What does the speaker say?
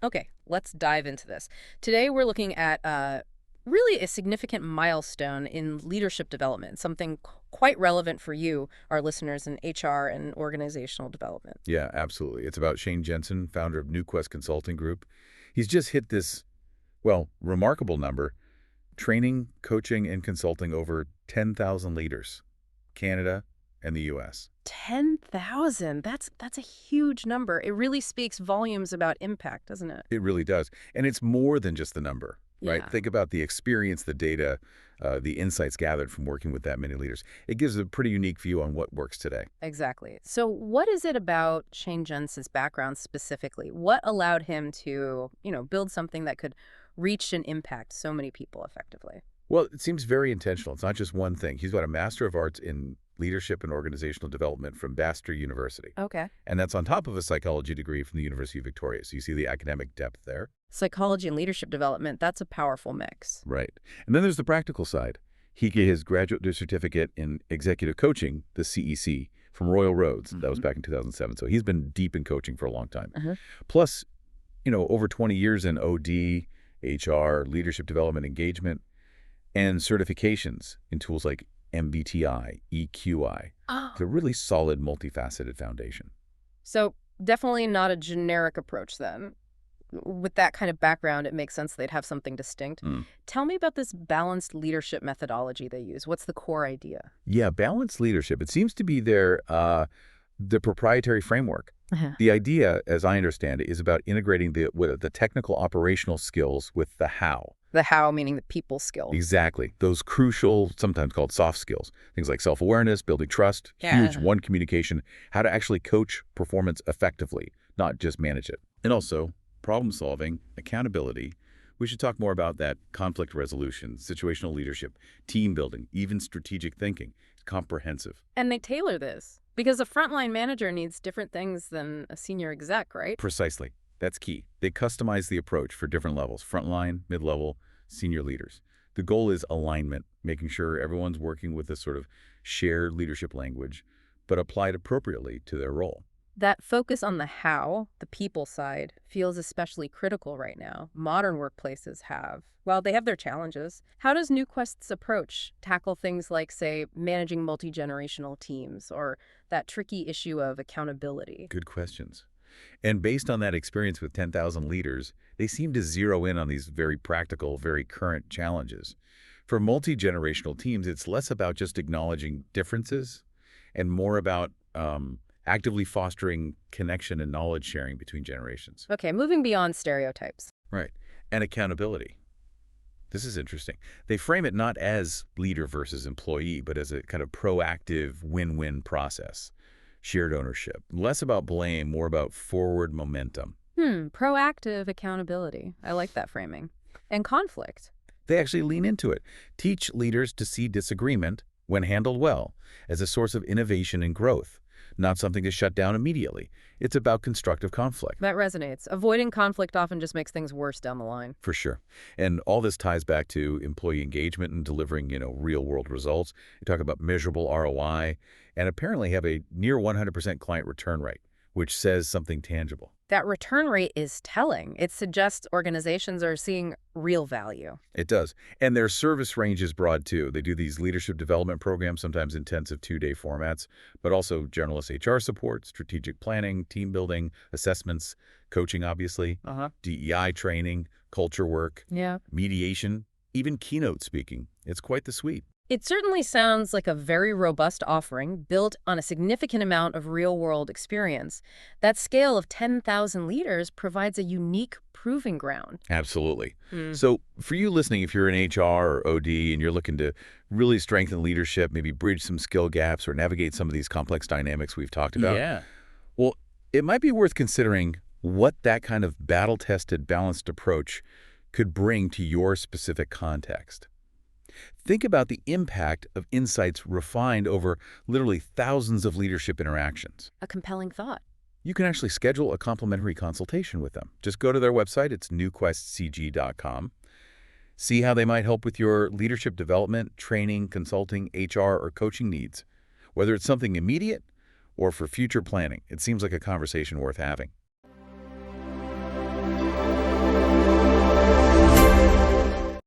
Okay, let's dive into this. Today, we're looking at really a significant milestone in leadership development, something quite relevant for you, our listeners, in HR and organizational development. Yeah, absolutely. It's about Shane Jensen, founder of newquest Consulting Group. He's just hit this, well, remarkable number, training, coaching, and consulting over 10,000 leaders, Canada and the U.S. 10,000. That's a huge number. It really speaks volumes about impact, doesn't it? It really does. And it's more than just the number, right? Yeah. Think about the experience, the data, the insights gathered from working with that many leaders. It gives a pretty unique view on what works today. Exactly. So what is it about Shane Jensen's background specifically? What allowed him to, build something that could reach and impact so many people effectively? Well, it seems very intentional. It's not just one thing. He's got a Master of Arts in Leadership and Organizational Development from Bastyr University. Okay. And that's on top of a psychology degree from the University of Victoria. So you see the academic depth there. Psychology and leadership development, that's a powerful mix. Right. And then there's the practical side. He got his graduate certificate in executive coaching, the CEC, from Royal Roads. That was back in 2007. So he's been deep in coaching for a long time. Plus, over 20 years in OD, HR, leadership development, engagement, and certifications in tools like MBTI, EQI. Oh. It's a really solid, multifaceted foundation. So definitely not a generic approach then. With that kind of background, it makes sense they'd have something distinct. Tell me about this balanced leadership methodology they use. What's the core idea? Yeah, balanced leadership. It seems to be the proprietary framework. The idea, as I understand it, is about integrating the technical operational skills with the how. The how meaning the people skill. Exactly. Those crucial, sometimes called soft skills. Things like self-awareness, building trust, huge one communication, how to actually coach performance effectively, not just manage it. And also problem solving, accountability. We should talk more about that, conflict resolution, situational leadership, team building, even strategic thinking. It's comprehensive. And they tailor this because a frontline manager needs different things than a senior exec, right? Precisely. That's key. They customize the approach for different levels, frontline, mid-level, senior leaders. The goal is alignment, making sure everyone's working with a sort of shared leadership language, but applied appropriately to their role. That focus on the how, the people side, feels especially critical right now. Modern workplaces they have their challenges. How does newquest's approach tackle things like, say, managing multi-generational teams or that tricky issue of accountability? Good questions. And based on that experience with 10,000 leaders, they seem to zero in on these very practical, very current challenges. For multi-generational teams, it's less about just acknowledging differences and more about actively fostering connection and knowledge sharing between generations. Okay, moving beyond stereotypes. Right. And accountability. This is interesting. They frame it not as leader versus employee, but as a kind of proactive win-win process. Shared ownership. Less about blame, more about forward momentum. Proactive accountability. I like that framing. And conflict. They actually lean into it. Teach leaders to see disagreement, when handled well, as a source of innovation and growth, not something to shut down immediately. It's about constructive conflict. That resonates. Avoiding conflict often just makes things worse down the line. For sure. And all this ties back to employee engagement and delivering, real-world results. You talk about measurable ROI and apparently have a near 100% client return rate, which says something tangible. That return rate is telling. It suggests organizations are seeing real value. It does. And their service range is broad, too. They do these leadership development programs, sometimes intensive 2-day formats, but also generalist HR support, strategic planning, team building, assessments, coaching, obviously, DEI training, culture work, mediation, even keynote speaking. It's quite the suite. It certainly sounds like a very robust offering built on a significant amount of real-world experience. That scale of 10,000 leaders provides a unique proving ground. Absolutely. So for you listening, if you're in HR or OD and you're looking to really strengthen leadership, maybe bridge some skill gaps or navigate some of these complex dynamics we've talked about, well, it might be worth considering what that kind of battle-tested, balanced approach could bring to your specific context. Think about the impact of insights refined over literally thousands of leadership interactions. A compelling thought. You can actually schedule a complimentary consultation with them. Just go to their website. It's newquestcg.com. See how they might help with your leadership development, training, consulting, HR, or coaching needs. Whether it's something immediate or for future planning, it seems like a conversation worth having.